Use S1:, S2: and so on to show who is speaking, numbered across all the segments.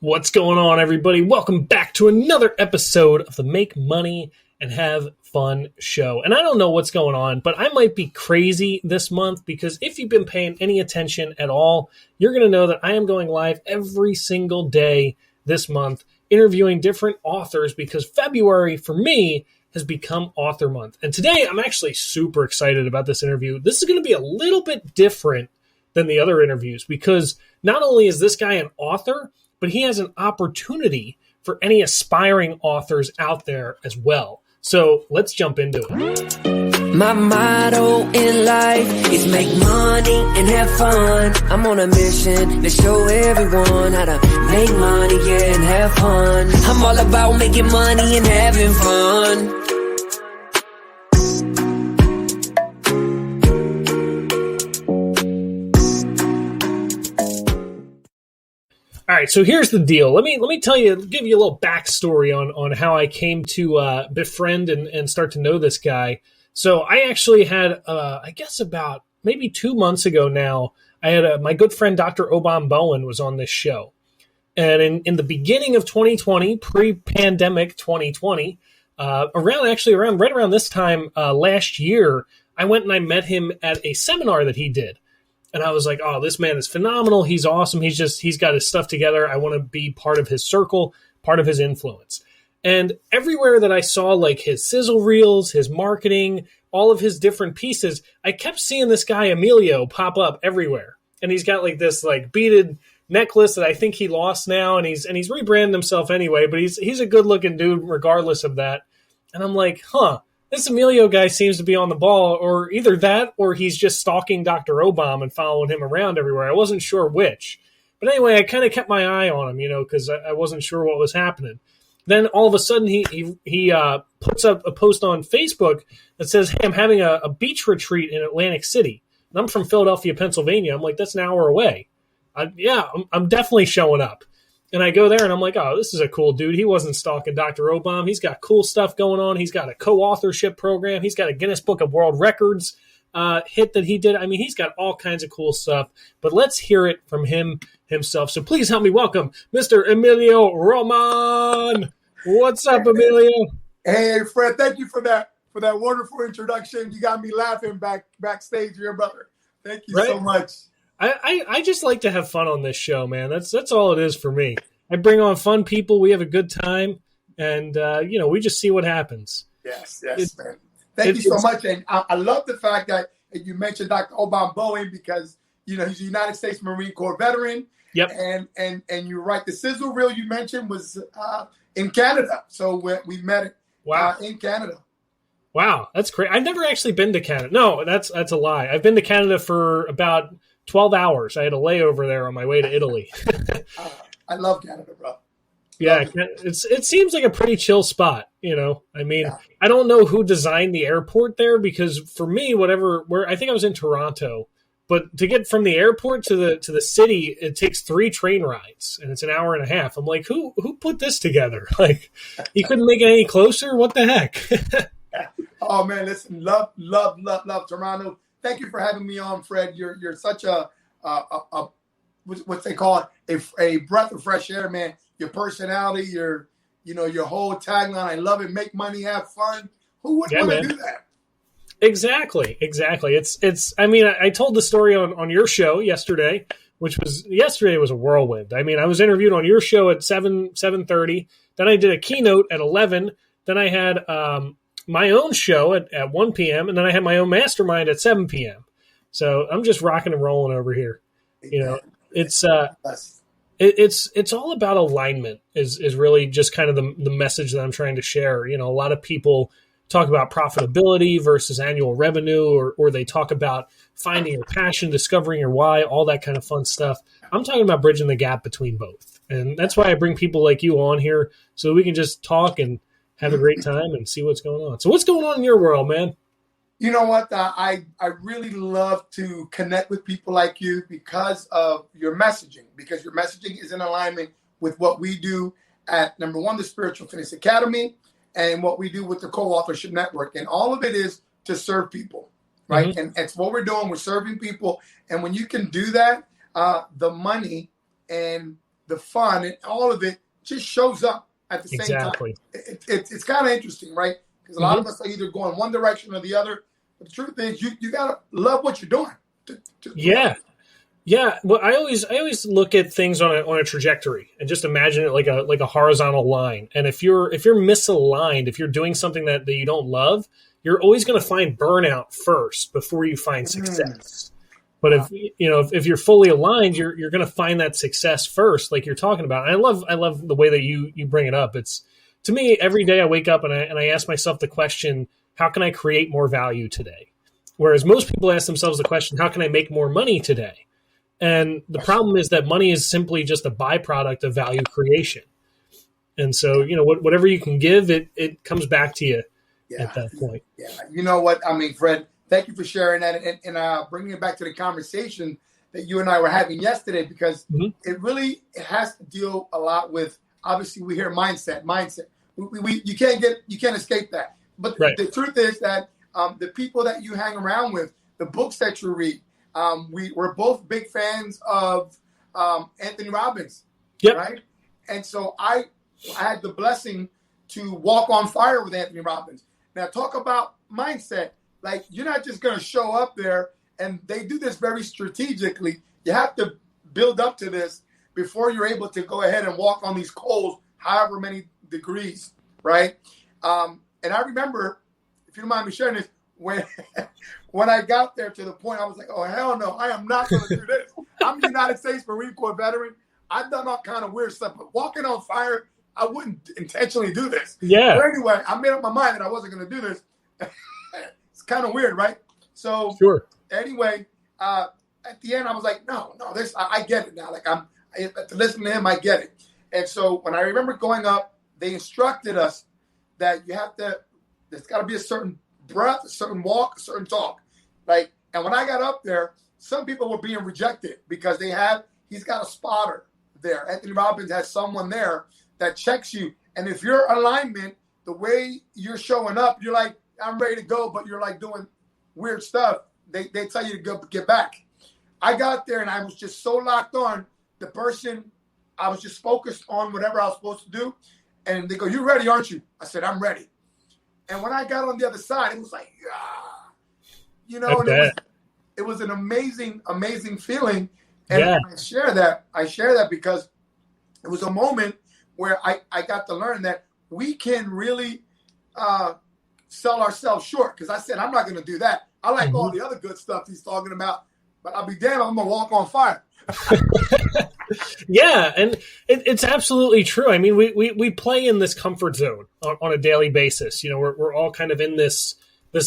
S1: What's going on, everybody? Welcome back to another episode of the Make Money and Have Fun show. And I don't know what's going on, but I might be crazy this month because if you've been paying any attention at all, you're going to know that I am going live every single day this month, interviewing different authors because February, for me, has become author month. And today, I'm actually super excited about this interview. This is going to be a little bit different than the other interviews because not only is this guy an author, but he has an opportunity for any aspiring authors out there as well. So let's jump into it.
S2: My motto in life is make money and have fun. I'm on a mission to show everyone how to make money, and have fun. I'm all about making money and having fun.
S1: All right, so here's the deal. Let me tell you, give you a little backstory on how I came to befriend and start to know this guy. So I actually had, I guess about maybe 2 months ago now, I had my good friend Dr. Obam Bowen was on this show. And in the beginning of 2020, pre-pandemic 2020, right around this time last year, I went and I met him at a seminar that he did. And I was like, oh, this man is phenomenal. He's awesome. He's got his stuff together. I want to be part of his circle, part of his influence. And everywhere that I saw like his sizzle reels, his marketing, all of his different pieces, I kept seeing this guy Emilio pop up everywhere. And he's got like this like beaded necklace that I think he lost now, and he's rebranded himself anyway, but he's a good looking dude regardless of that. And I'm like, this Emilio guy seems to be on the ball, or either that or he's just stalking Dr. Obam and following him around everywhere. I wasn't sure which. But anyway, I kind of kept my eye on him, because I wasn't sure what was happening. Then all of a sudden he puts up a post on Facebook that says, hey, I'm having a beach retreat in Atlantic City. And I'm from Philadelphia, Pennsylvania. I'm like, that's an hour away. I'm definitely showing up. And I go there and I'm like, oh, this is a cool dude. He wasn't stalking Dr. Obam. He's got cool stuff going on. He's got a co-authorship program. He's got a Guinness Book of World Records hit that he did. I mean, he's got all kinds of cool stuff. But let's hear it from him himself. So please help me welcome Mr. Emilio Roman. What's up, Emilio?
S3: Hey, Fred. Thank you for that wonderful introduction. You got me laughing backstage here, brother. Thank you so much.
S1: I just like to have fun on this show, man. That's all it is for me. I bring on fun people. We have a good time, and we just see what happens.
S3: Yes, man. Thank you so much, and I love the fact that you mentioned Dr. Obam Bowen because he's a United States Marine Corps veteran.
S1: Yep.
S3: And you're right. The sizzle reel you mentioned was in Canada, so we met in Canada.
S1: Wow, that's great. I've never actually been to Canada. No, that's a lie. I've been to Canada for about 12 hours. I had a layover there on my way to Italy.
S3: I love Canada, bro.
S1: Yeah, it seems like a pretty chill spot, I mean, I don't know who designed the airport there because for me, I think I was in Toronto, but to get from the airport to the city, it takes 3 train rides and it's an hour and a half. I'm like, who put this together? Like, you couldn't make it any closer? What the heck?
S3: Oh man, listen, love Toronto. Thank you for having me on, Fred. You're such a what's they call it, a breath of fresh air, man. Your personality, your whole tagline, I love it. Make money, have fun. Who wouldn't want to do that?
S1: Exactly. It's. I mean, I told the story on your show yesterday, yesterday was a whirlwind. I mean, I was interviewed on your show at 7:30. Then I did a keynote at 11. Then I had my own show at 1 p.m. and then I had my own mastermind at 7 p.m. So I'm just rocking and rolling over here. It's all about alignment is really just kind of the message that I'm trying to share. A lot of people talk about profitability versus annual revenue, or they talk about finding your passion, discovering your why, all that kind of fun stuff. I'm talking about bridging the gap between both. And that's why I bring people like you on here so we can just talk and have a great time and see what's going on. So what's going on in your world, man?
S3: You know what? I really love to connect with people like you because of your messaging, because your messaging is in alignment with what we do at, number one, the Spiritual Fitness Academy, and what we do with the Co-Authorship Network. And all of it is to serve people, right? Mm-hmm. And it's what we're doing. We're serving people. And when you can do that, the money and the fun, and all of it just shows up at the same
S1: Exactly.
S3: time. It's kind of interesting, right? Because a lot of us are either going one direction or the other. But the truth is, you gotta love what you're doing.
S1: Yeah. Yeah, well, I always look at things on a trajectory and just imagine it like a horizontal line. And if you're misaligned, if you're doing something that you don't love, you're always going to find burnout first before you find success. But if you're fully aligned, you're going to find that success first, like you're talking about. And I love the way that you bring it up. It's, to me, every day I wake up and I ask myself the question, how can I create more value today? Whereas most people ask themselves the question, how can I make more money today? And the problem is that money is simply just a byproduct of value creation. And so, whatever you can give, it comes back to you at that point.
S3: Yeah. You know what? I mean, Fred, thank you for sharing that and bringing it back to the conversation that you and I were having yesterday, because it has to deal a lot with, obviously we hear mindset. You can't escape that. But the truth is that the people that you hang around with, the books that you read, we're both big fans of Anthony Robbins, right? And so I had the blessing to walk on fire with Anthony Robbins. Now, talk about mindset. Like, you're not just going to show up there, and they do this very strategically. You have to build up to this before you're able to go ahead and walk on these coals, however many degrees, right? And I remember, if you don't mind me sharing this, when I got there to the point, I was like, oh, hell no, I am not going to do this. I'm a United States Marine Corps veteran. I've done all kind of weird stuff, but walking on fire, I wouldn't intentionally do this.
S1: Yeah.
S3: But anyway, I made up my mind that I wasn't going to do this. It's kind of weird, right? So anyway, at the end, I was like, no, this I get it now. Like, to listen to him, I get it. And so when I remember going up, they instructed us that there's got to be a certain breath, a certain walk, a certain talk. Like, and when I got up there, some people were being rejected because he's got a spotter there. Anthony Robbins has someone there that checks you. And if your alignment, the way you're showing up, you're like, I'm ready to go, but you're like doing weird stuff, they tell you to go get back. I got there and I was just so locked on the person. I was just focused on whatever I was supposed to do. And they go, you ready, aren't you? I said, I'm ready. And when I got on the other side, it was like, and it was an amazing, amazing feeling. And I share that because it was a moment where I got to learn that we can really sell ourselves short. Because I said, I'm not going to do that. I like all the other good stuff he's talking about, but I'll be damned, I'm going to walk on fire.
S1: Yeah, and it's absolutely true. I mean, we play in this comfort zone on a daily basis. We're all kind of in this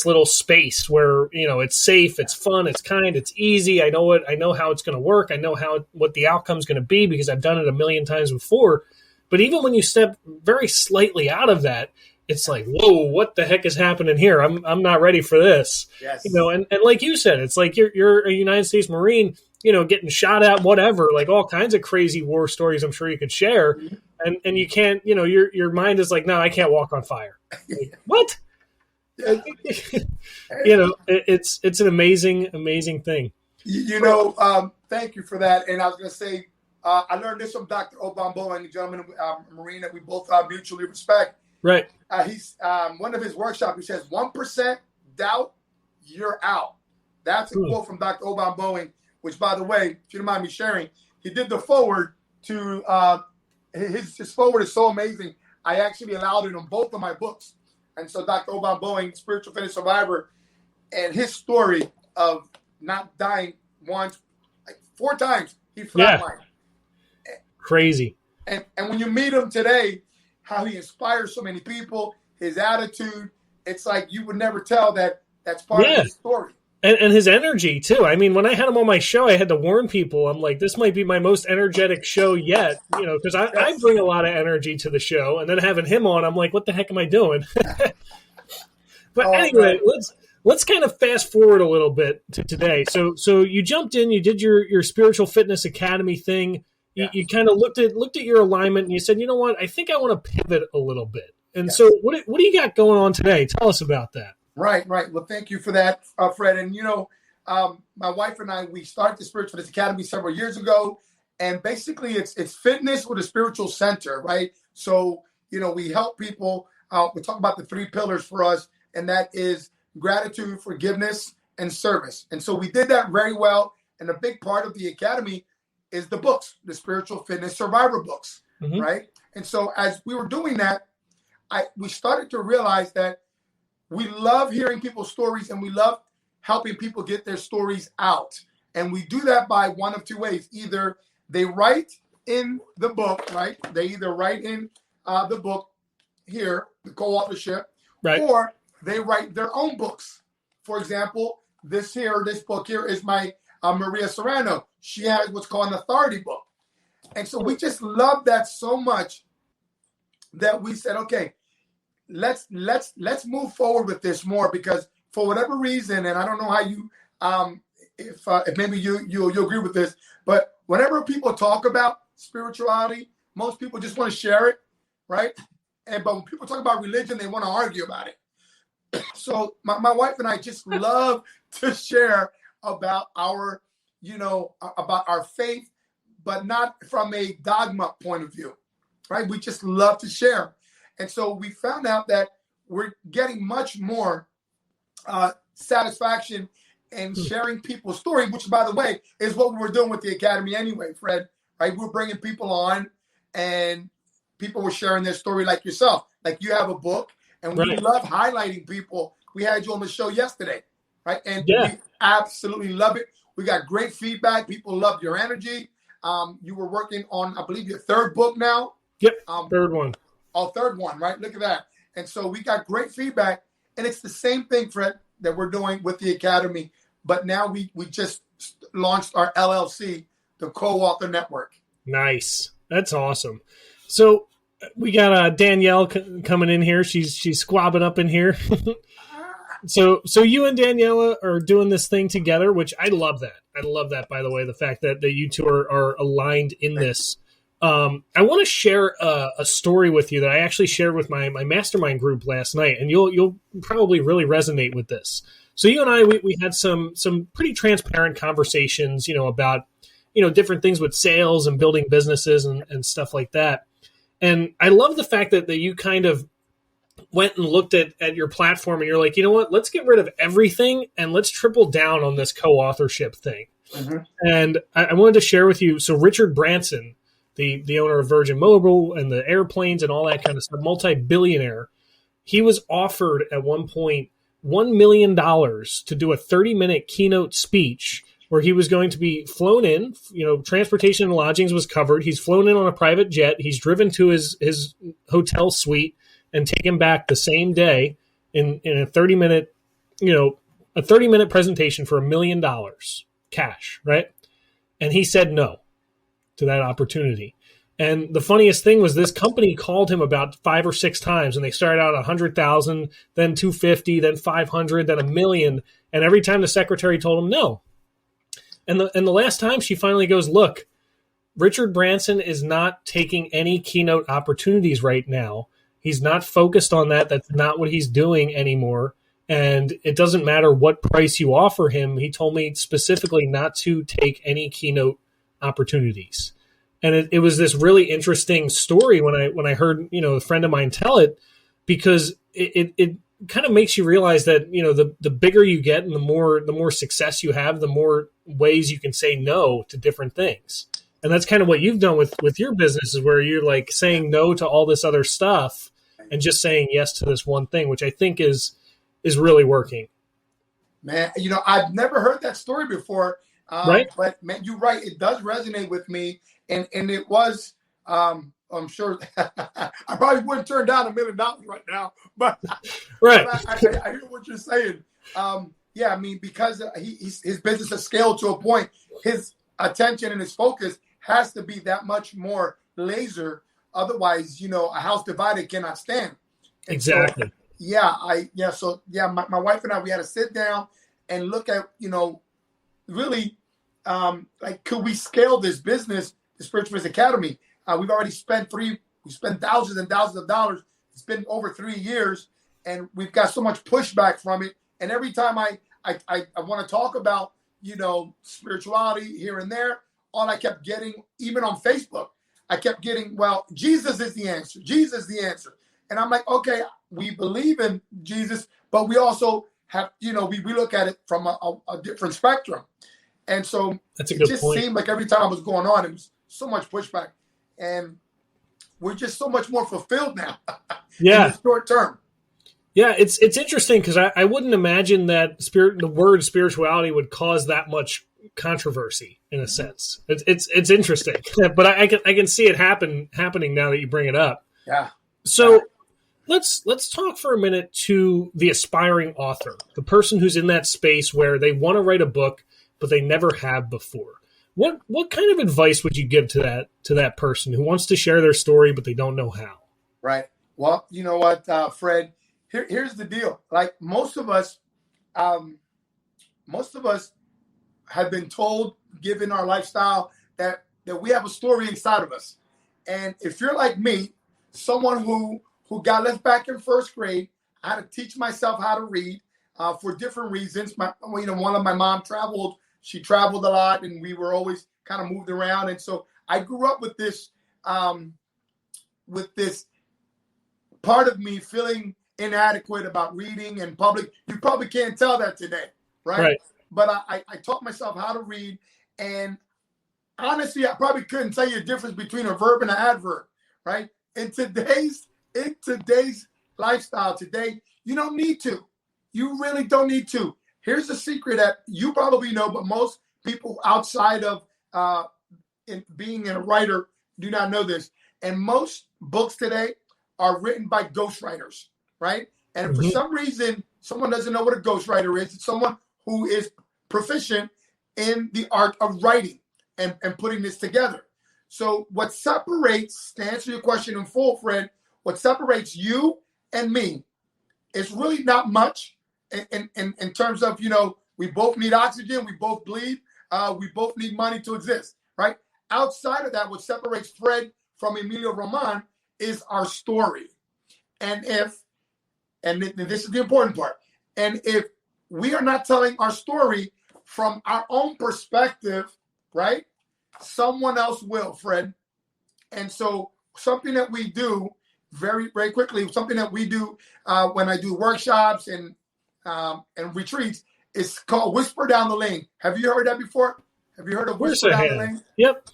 S1: little space where, it's safe, it's fun, it's kind, it's easy. I know how it's going to work. I know what the outcome's going to be because I've done it a million times before. But even when you step very slightly out of that, it's like, whoa, what the heck is happening here? I'm not ready for this.
S3: Yes.
S1: And like you said, it's like you're a United States Marine, getting shot at, whatever, like all kinds of crazy war stories I'm sure you could share. And you can't, your mind is like, no, I can't walk on fire. Like, what? It's an amazing thing.
S3: Thank you for that. And I was going to say, I learned this from Dr. Obambo, and a gentleman, Marine that we both mutually respect.
S1: Right.
S3: He's one of his workshops. He says, 1% doubt, you're out. That's a quote from Dr. Obambo, which, by the way, if you don't mind me sharing, he did the forward to his forward is so amazing. I actually allowed it on both of my books. And so Dr. Obambo, Spiritual Fitness Survivor, and his story of not dying once, like 4 times, he flatlined.
S1: Crazy.
S3: And when you meet him today, how he inspires so many people, his attitude, it's like you would never tell that's part of his story.
S1: And his energy, too. I mean, when I had him on my show, I had to warn people. I'm like, this might be my most energetic show yet, because I bring a lot of energy to the show. And then having him on, I'm like, what the heck am I doing? But anyway, let's kind of fast forward a little bit to today. So you jumped in, you did your Spiritual Fitness Academy thing. You kind of looked at your alignment and you said, you know what, I think I want to pivot a little bit. And so what do you got going on today? Tell us about that.
S3: Right. Well, thank you for that, Fred. And, my wife and I, we started the Spiritual Fitness Academy several years ago. And basically it's fitness with a spiritual center, right? So, we help people. We talk about the 3 pillars for us, and that is gratitude, forgiveness, and service. And so we did that very well. And a big part of the academy is the books, the spiritual fitness survivor books, right? And so as we were doing that, we started to realize that we love hearing people's stories, and we love helping people get their stories out. And we do that by one of 2 ways. Either they write in the book, right? They either write in the book here, the co-authorship,
S1: right,
S3: or they write their own books. For example, this book here is my Maria Serrano. She has what's called an authority book. And so we just love that so much that we said, okay, let's move forward with this more, because for whatever reason, and I don't know how you if maybe you'll agree with this, but whenever people talk about spirituality, most people just want to share it, right? But when people talk about religion, they want to argue about it. So my wife and I just love to share about our faith, but not from a dogma point of view, right? We just love to share. And so we found out that we're getting much more satisfaction in sharing people's story, which, by the way, is what we were doing with the academy anyway, Fred, right? We're bringing people on, and people were sharing their story like yourself. Like, you have a book, and we love highlighting people. We had you on the show yesterday, right? And we absolutely love it. We got great feedback. People loved your energy. You were working on, I believe, your 3rd book now.
S1: Yep, 3rd one.
S3: Oh, 3rd one, right? Look at that. And so we got great feedback. And it's the same thing, Fred, that we're doing with the academy. But now we just launched our LLC, the Co-Author Network.
S1: Nice. That's awesome. So we got Danielle coming in here. She's squabbing up in here. So you and Daniela are doing this thing together, which I love that. I love that, by the way, the fact that you two are aligned in this. I want to share a story with you that I actually shared with my mastermind group last night, and you'll probably really resonate with this. So you and I, we had some pretty transparent conversations, about, different things with sales and building businesses and stuff like that. And I love the fact that you kind of went and looked at your platform, and you're like, you know what, let's get rid of everything and let's triple down on this co-authorship thing. And I wanted to share with you. So Richard Branson, the owner of Virgin Mobile and the airplanes and all that kind of stuff, multi-billionaire, he was offered at one point $1 million to do a 30-minute keynote speech where he was going to be flown in, transportation and lodgings was covered. He's flown in on a private jet. He's driven to his hotel suite and taken back the same day in a 30-minute, a 30-minute presentation for $1 million cash, right? And he said no to that opportunity. And the funniest thing was this company called him about 5 or 6 times, and they started out 100,000, then 250, then 500, then $1 million. And every time the secretary told him no. And the last time she finally goes, look, Richard Branson is not taking any keynote opportunities right now. He's not focused on that. That's not what he's doing anymore. And it doesn't matter what price you offer him. He told me specifically not to take any keynote opportunities. And it was this really interesting story when I heard, a friend of mine tell it, because it kind of makes you realize that, the bigger you get and the more success you have, the more ways you can say no to different things. And that's kind of what you've done with your business, is where you're like saying no to all this other stuff and just saying yes to this one thing, which I think is really working.
S3: Man, I've never heard that story before.
S1: Right?
S3: But man, you're right. It does resonate with me. And it was, I'm sure I probably wouldn't turn down $1 million right now, but,
S1: right.
S3: But I hear what you're saying. Yeah, I mean, because his business has scaled to a point, his attention and his focus has to be that much more laser. Otherwise, a house divided cannot stand. And
S1: exactly.
S3: So, my wife and I, we had to sit down and look at, really, could we scale this business, the Spiritual Fitness Academy? We've already spent thousands and thousands of dollars. It's been over 3 years, and we've got so much pushback from it. And every time I want to talk about, spirituality here and there, all I kept getting, even on Facebook, I kept getting, well, Jesus is the answer. Jesus is the answer. And I'm like, okay, we believe in Jesus, but we also have, we look at it from a different spectrum. And so it just seemed like every time I was going on, it was so much pushback. And we're just so much more fulfilled now in the short term.
S1: Yeah, it's interesting because I wouldn't imagine that the word spirituality would cause that much controversy in a sense. It's interesting, but I can see it happening now that you bring it up.
S3: Yeah.
S1: So let's talk for a minute to the aspiring author, the person who's in that space where they want to write a book, but they never have before. What kind of advice would you give to that person who wants to share their story, but they don't know how?
S3: Right. Well, you know what, Fred, here's the deal. Like most of us have been told, given our lifestyle, that we have a story inside of us. And if you're like me, someone who got left back in first grade, I had to teach myself how to read for different reasons. One of my mom traveled. She traveled a lot, and we were always kind of moved around. And so I grew up with this part of me feeling inadequate about reading in public. You probably can't tell that today, right? But I taught myself how to read. And honestly, I probably couldn't tell you the difference between a verb and an adverb, right? In today's lifestyle today, you don't need to. You really don't need to. Here's a secret that you probably know, but most people outside of being a writer do not know this. And most books today are written by ghostwriters, right? And if for some reason someone doesn't know what a ghostwriter is, it's someone who is proficient in the art of writing and putting this together. So what separates, to answer your question in full, Fred, what separates you and me is really not much in terms of, we both need oxygen, we both bleed, we both need money to exist, right? Outside of that, what separates Fred from Emilio Roman is our story. And this is the important part, and if we are not telling our story from our own perspective, right, someone else will, Fred. And so something that we do very, very quickly, something that we do when I do workshops and retreats, is called Whisper Down the Lane. Have you heard that before? Have you heard of Whisper Down the Lane?
S1: Yep.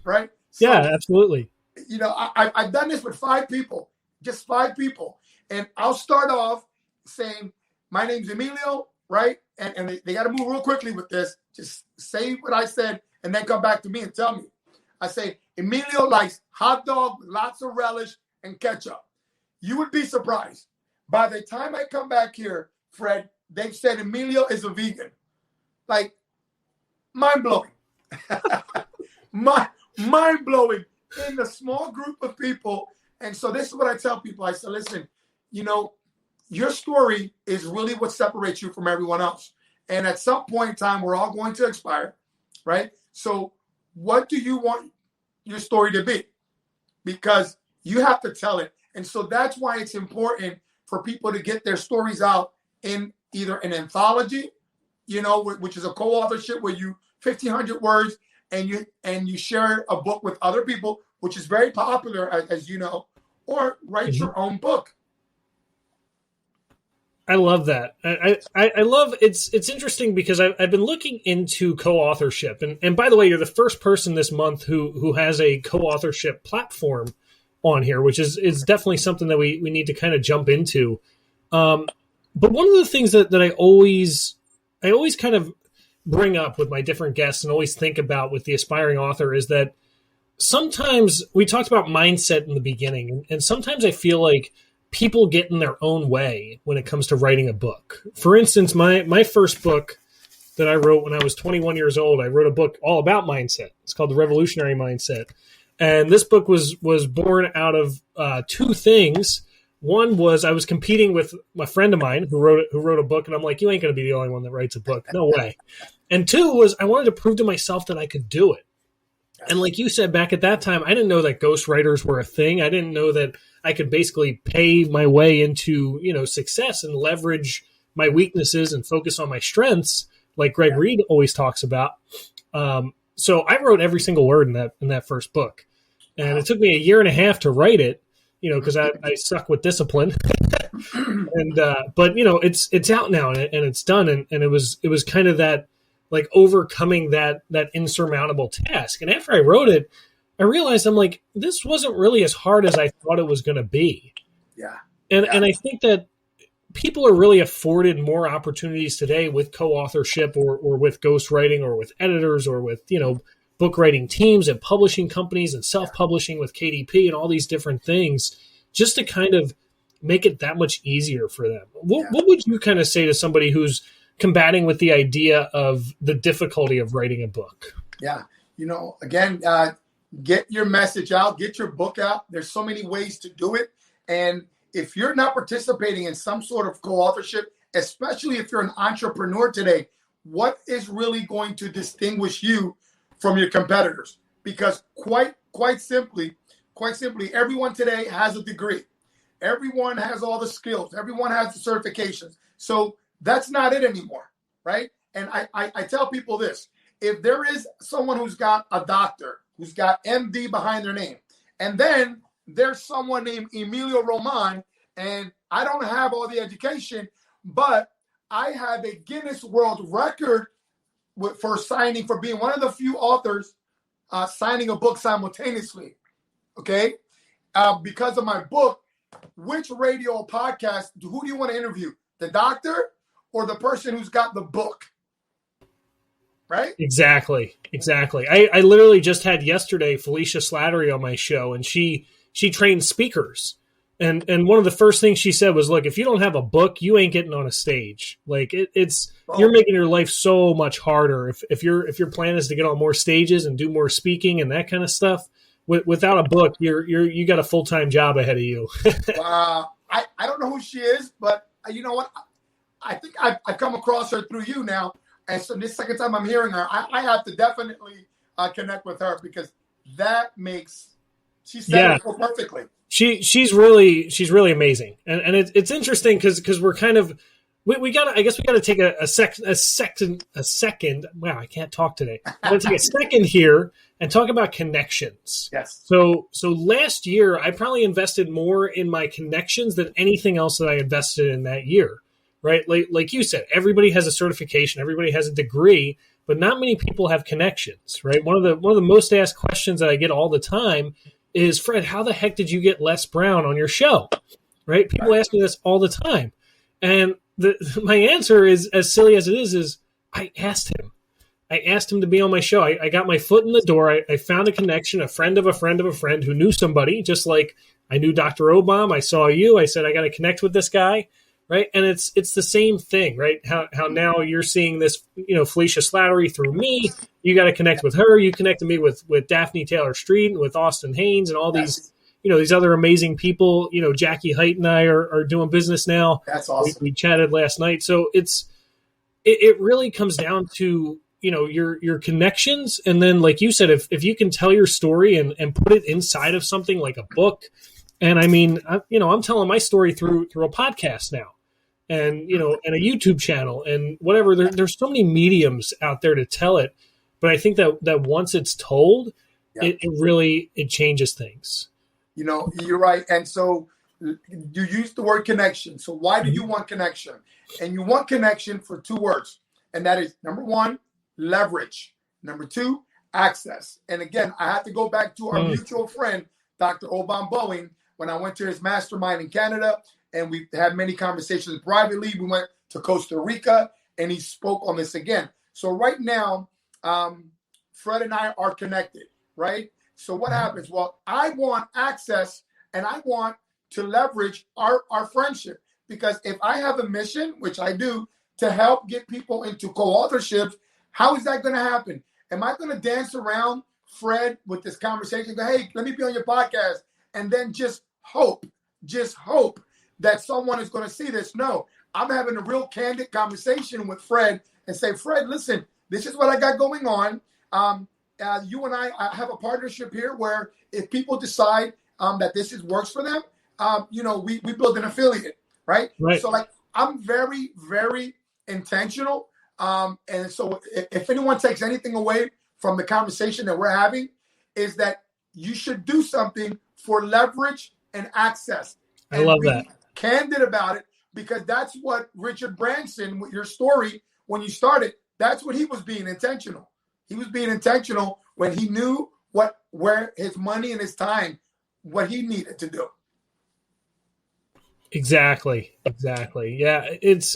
S3: Right? So,
S1: yeah, absolutely.
S3: I've done this with 5 people, just 5 people. And I'll start off saying, my name's Emilio, right? And they got to move real quickly with this. Just say what I said and then come back to me and tell me. I say, Emilio likes hot dog with lots of relish and ketchup. You would be surprised. By the time I come back here, Fred, they've said Emilio is a vegan. Like, mind-blowing. Mind-blowing in a small group of people. And so this is what I tell people. I say, listen, your story is really what separates you from everyone else. And at some point in time, we're all going to expire, right? So what do you want your story to be? Because you have to tell it. And so that's why it's important for people to get their stories out in either an anthology, which is a co-authorship where you 1,500 words and you share a book with other people, which is very popular, as you know, or write your own book.
S1: I love that. I love it's interesting because I've been looking into co-authorship, and by the way, you're the first person this month who has a co-authorship platform on here, which is definitely something that we need to kind of jump into. But one of the things that I always kind of bring up with my different guests and always think about with the aspiring author is that sometimes we talked about mindset in the beginning, and sometimes I feel like people get in their own way when it comes to writing a book. For instance, my first book that I wrote when I was 21 years old, I wrote a book all about mindset. It's called The Revolutionary Mindset. And this book was born out of 2 things. One was I was competing with a friend of mine who wrote a book, and I'm like, you ain't going to be the only one that writes a book. No way. And 2 was I wanted to prove to myself that I could do it. And like you said, back at that time, I didn't know that ghostwriters were a thing. I didn't know that I could basically pay my way into, success and leverage my weaknesses and focus on my strengths, like Greg Reed always talks about. so I wrote every single word in that first book, and it took me a year and a half to write it, because I suck with discipline. And but it's out now, and it's done, and it was kind of that, like, overcoming that insurmountable task. And after I wrote it, I realized, I'm like, this wasn't really as hard as I thought it was going to be.
S3: Yeah.
S1: And I think that people are really afforded more opportunities today with co-authorship or with ghostwriting or with editors or with, book writing teams and publishing companies and self-publishing with KDP and all these different things, just to kind of make it that much easier for them. What would you kind of say to somebody who's combating with the idea of the difficulty of writing a book?
S3: Yeah. Again, get your message out, get your book out. There's so many ways to do it. And if you're not participating in some sort of co-authorship, especially if you're an entrepreneur today, what is really going to distinguish you from your competitors? Because quite simply, everyone today has a degree. Everyone has all the skills. Everyone has the certifications. So that's not it anymore, right? And I tell people this. If there is someone who's got a doctor, who's got MD behind their name, and then there's someone named Emilio Roman, and I don't have all the education, but I have a Guinness World Record for being one of the few authors signing a book simultaneously, okay? Because of my book, which radio or podcast, who do you want to interview? The doctor or the person who's got the book? Right? Exactly.
S1: I literally just had yesterday Felicia Slattery on my show, and she trains speakers. And one of the first things she said was, look, if you don't have a book, you ain't getting on a stage. Like you're making your life so much harder. If your plan is to get on more stages and do more speaking and that kind of stuff, without a book, you got a full-time job ahead of you.
S3: I don't know who she is, but you know what? I think I've come across her through you now. And so this second time I'm hearing her, I have to definitely connect with her, because she said it so perfectly.
S1: She's really amazing. And it's interesting because we're kind of, we got to take a second. Wow, I can't talk today. I'm going to take a second here and talk about connections.
S3: Yes.
S1: So last year, I probably invested more in my connections than anything else that I invested in that year. Right? Like you said, everybody has a certification, everybody has a degree, but not many people have connections, right? One of the most asked questions that I get all the time is, Fred, how the heck did you get Les Brown on your show? Right? People ask me this all the time. And my answer is, as silly as it is I asked him. I asked him to be on my show. I got my foot in the door. I found a connection, a friend of a friend of a friend who knew somebody, just like I knew Dr. Obama. I saw you. I said, I got to connect with this guy. Right. And it's the same thing, right? How now you're seeing this, Felicia Slattery through me. You got to connect with her. You connected me with Daphne Taylor Street and with Austin Haynes and all these, these other amazing people. Jackie Height and I are doing business now.
S3: That's awesome.
S1: We chatted last night. So it really comes down to, your connections. And then, like you said, if you can tell your story and put it inside of something like a book. And I mean, I'm telling my story through a podcast now. And, and a YouTube channel and whatever. There's so many mediums out there to tell it. But I think that once it's told, it really changes things.
S3: You're right. And so you use the word connection. So why do you want connection? And you want connection for two words. And that is, number one, leverage. Number two, access. And again, I have to go back to our mutual friend, Dr. Obama Boeing, when I went to his mastermind in Canada. And we had many conversations privately. We went to Costa Rica, and he spoke on this again. So right now, Fred and I are connected, right? So what happens? Well, I want access, and I want to leverage our friendship. Because if I have a mission, which I do, to help get people into co-authorships, how is that going to happen? Am I going to dance around Fred with this conversation, go, hey, let me be on your podcast, and then just hope that someone is going to see this? No, I'm having a real candid conversation with Fred and say, Fred, listen, this is what I got going on. You and I have a partnership here where if people decide that this works for them, we build an affiliate, right? So like, I'm very, very intentional. And so if anyone takes anything away from the conversation that we're having is that you should do something for leverage and access.
S1: I love that.
S3: Be candid about it, because that's what Richard Branson, with your story, when you started, that's what he was being intentional. He was being intentional when he knew where his money and his time, what he needed to do.
S1: Exactly. Yeah,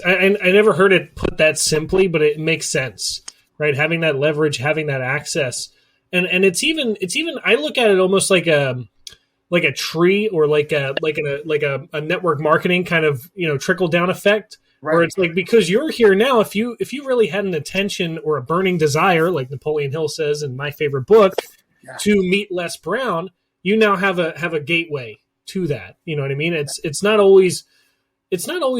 S1: I never heard it put that simply, but it makes sense, right? Having that leverage, having that access, and it's even I look at it almost like a tree, or like a network marketing kind of, trickle down effect, right? Where it's like, because you're here now, if you really had an intention or a burning desire, like Napoleon Hill says in my favorite book, to meet Les Brown, you now have a gateway to that. You know what I mean? It's not always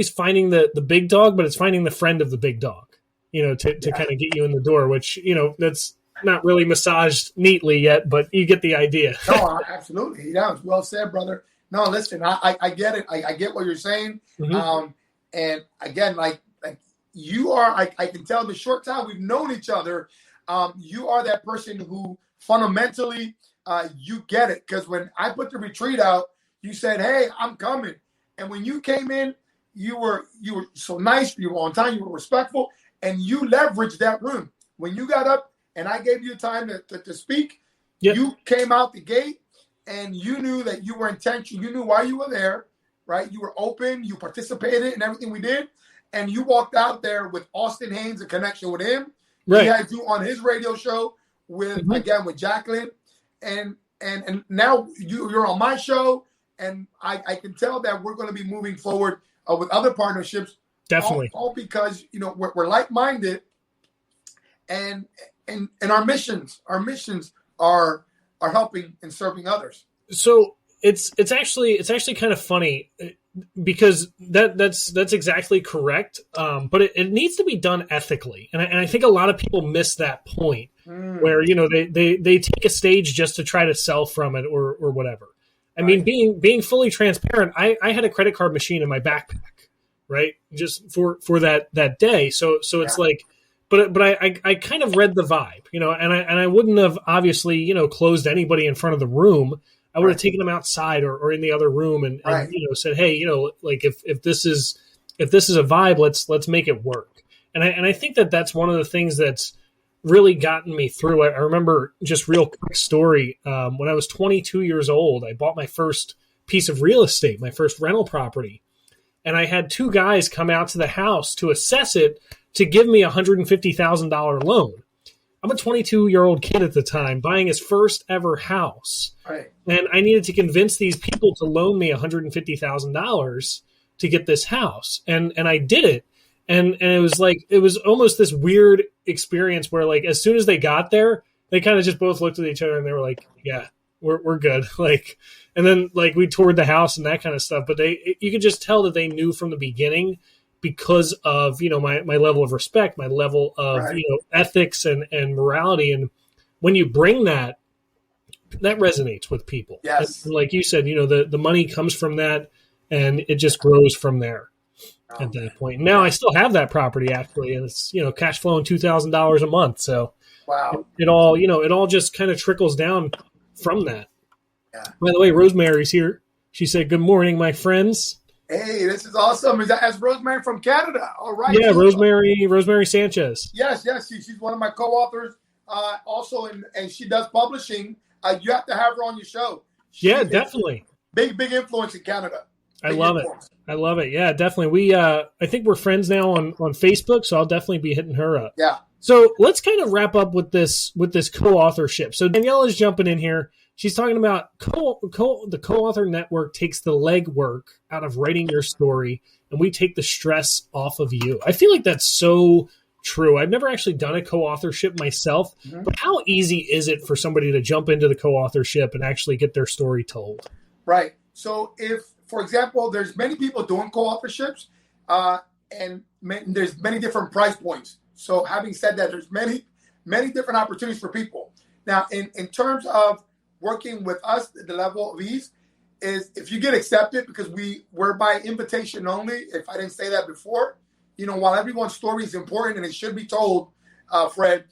S1: finding the big dog, but it's finding the friend of the big dog, to kind of get you in the door, which, that's not really massaged neatly yet, but you get the idea.
S3: No, absolutely. Yeah, it's well said, brother. No, listen, I get it. I get what you're saying. Mm-hmm. And again, like you are, I can tell the short time we've known each other, you are that person who fundamentally, you get it. Because when I put the retreat out, you said, "Hey, I'm coming." And when you came in, you were so nice, you were on time, you were respectful, and you leveraged that room. When you got up and I gave you time to speak, yep, you came out the gate and you knew that you were intentional. You knew why you were there, right? You were open, you participated in everything we did, and you walked out there with Austin Haynes, a connection with him. Right. He had you on his radio show with, again, with Jacqueline, and now you're on my show. And I can tell that we're going to be moving forward with other partnerships.
S1: Definitely.
S3: All because, we're like-minded, and our missions are helping and serving others.
S1: So it's actually kind of funny, because that's exactly correct. But it needs to be done ethically. And I think a lot of people miss that point where, they take a stage just to try to sell from it or whatever. I mean, being fully transparent, I had a credit card machine in my backpack, right? Just for that day. So it's like, but I kind of read the vibe, and I wouldn't have obviously, closed anybody in front of the room. I would have taken them outside or in the other room and said, "Hey, like if this is a vibe, let's make it work." And I think that's one of the things that's really gotten me through it. I remember, just real quick story. When I was 22 years old, I bought my first piece of real estate, my first rental property. And I had two guys come out to the house to assess it to give me a $150,000 loan. I'm a 22-year-old kid at the time buying his first ever house. Right. And I needed to convince these people to loan me $150,000 to get this house. And I did it. And it was almost this weird experience where, like, as soon as they got there, they kind of just both looked at each other and they were like, "Yeah, we're good." Like, and then like we toured the house and that kind of stuff. But you could just tell that they knew from the beginning, because of, my level of respect, my level of, ethics and morality. And when you bring that resonates with people.
S3: Yes.
S1: And like you said, the money comes from that, and it just grows from there. At that point. Now I still have that property, actually, and it's, cash flowing $2,000 a month. So
S3: wow,
S1: it all just kind of trickles down from that. Yeah. By the way, Rosemary's here. She said, "Good morning, my friends."
S3: Hey, this is awesome. That's Rosemary from Canada. All right.
S1: Yeah, Rosemary Sanchez.
S3: Yes. She's one of my co-authors also, and she does publishing. You have to have her on your show.
S1: Definitely.
S3: Big influence in Canada.
S1: I love it. Yeah, definitely. I think we're friends now on Facebook, so I'll definitely be hitting her up.
S3: Yeah.
S1: So let's kind of wrap up with this co-authorship. So Daniela's jumping in here. She's talking about the co-author network takes the legwork out of writing your story, and we take the stress off of you. I feel like that's so true. I've never actually done a co-authorship myself, but how easy is it for somebody to jump into the co-authorship and actually get their story told?
S3: Right. So if, for example, there's many people doing co-authorships, and there's many different price points. So having said that, there's many different opportunities for people. Now, in terms of working with us, the level of ease is if you get accepted, because we're by invitation only. If I didn't say that before, while everyone's story is important and it should be told, Fred,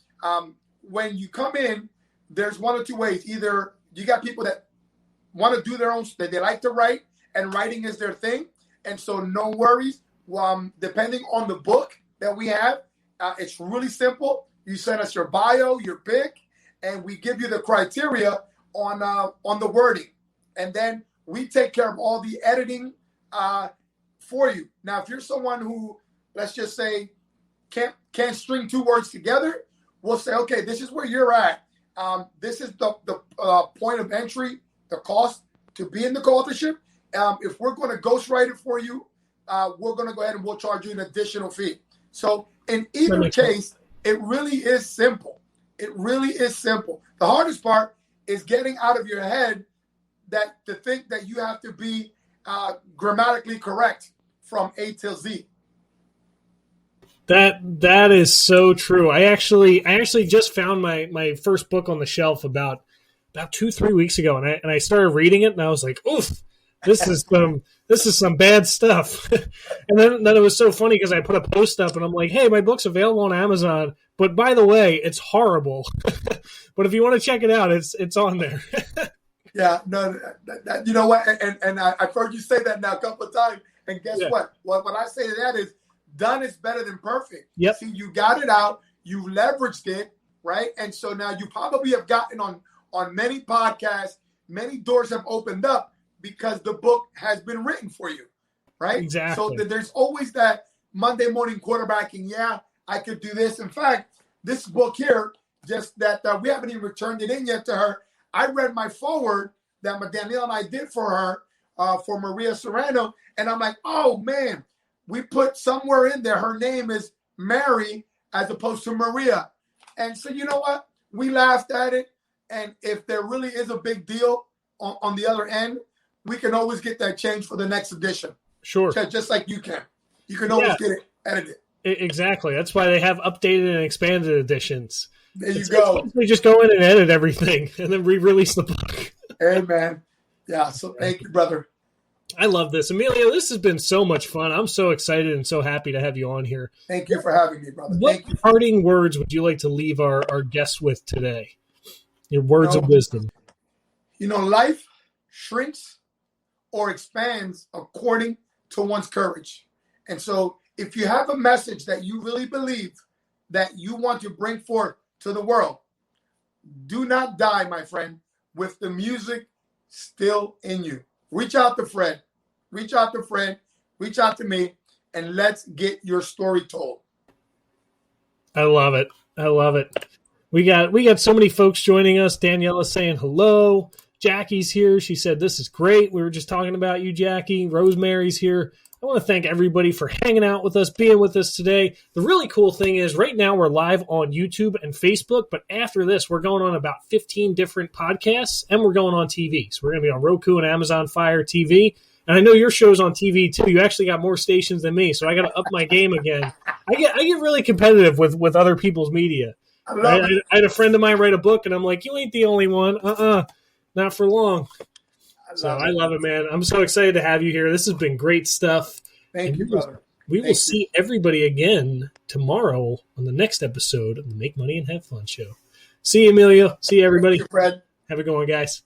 S3: when you come in, there's one or two ways. Either you got people that want to do their own, that they like to write, and writing is their thing. And so no worries. Depending on the book that we have, it's really simple. You send us your bio, your pick, and we give you the criteria on the wording. And then we take care of all the editing for you. Now, if you're someone who, let's just say, can't string two words together, we'll say, okay, this is where you're at. This is the point of entry, the cost to be in the co-authorship. If we're going to ghostwrite it for you, we're going to go ahead and we'll charge you an additional fee. So in either case, it really is simple. It really is simple. The hardest part is getting out of your head that to think that you have to be grammatically correct from A till Z.
S1: That is so true. I actually just found my first book on the shelf about 2-3 weeks ago, and I started reading it, and I was like, oof, this is some bad stuff. And then it was so funny because I put a post up, and I'm like, hey, my book's available on Amazon, but by the way, it's horrible. But if you want to check it out, it's on there.
S3: Yeah, no, you know what? And I've heard you say that now a couple of times. And guess what? What I say to that is, done is better than perfect.
S1: Yep.
S3: See, you got it out, you leveraged it, right? And so now you probably have gotten on many podcasts, many doors have opened up because the book has been written for you, right?
S1: Exactly.
S3: So there's always that Monday morning quarterbacking. Yeah, I could do this. In fact, this book here, just that we haven't even returned it in yet to her. I read my foreword that Danielle and I did for her, for Maria Serrano, and I'm like, oh man, we put somewhere in there her name is Mary as opposed to Maria. And so you know what? We laughed at it. And if there really is a big deal on the other end, we can always get that changed for the next edition.
S1: Sure.
S3: Just like you can. You can always get it edited.
S1: Exactly. That's why they have updated and expanded editions.
S3: There you go.
S1: We just go in and edit everything and then re-release the book.
S3: Hey, man. Yeah, so thank you, brother.
S1: I love this. Emilio, this has been so much fun. I'm so excited and so happy to have you on here.
S3: Thank you for having me, brother.
S1: What
S3: Thank you.
S1: parting words would you like to leave our guests with today? Your words of wisdom.
S3: Life shrinks or expands according to one's courage. And so if you have a message that you really believe that you want to bring forth to the world, do not die, my friend, with the music still in you. Reach out to Fred. Reach out to Fred. Reach out to me, and let's get your story told.
S1: I love it. I love it. We got so many folks joining us. Danielle is saying hello. Jackie's here. She said, this is great. We were just talking about you, Jackie. Rosemary's here. I want to thank everybody for hanging out with us, being with us today. The really cool thing is right now we're live on YouTube and Facebook, but after this, we're going on about 15 different podcasts, and we're going on TV. So we're going to be on Roku and Amazon Fire TV. And I know your show's on TV too. You actually got more stations than me, so I got to up my game again. I get really competitive with other people's media. I had a friend of mine write a book, and I'm like, you ain't the only one. Not for long. I love it, man. I'm so excited to have you here. This has been great stuff.
S3: Thank you, brother.
S1: We will see everybody again tomorrow on the next episode of the Make Money and Have Fun show. See you, Emilio. See you, everybody.
S3: Thank you, Fred.
S1: Have a good one, guys.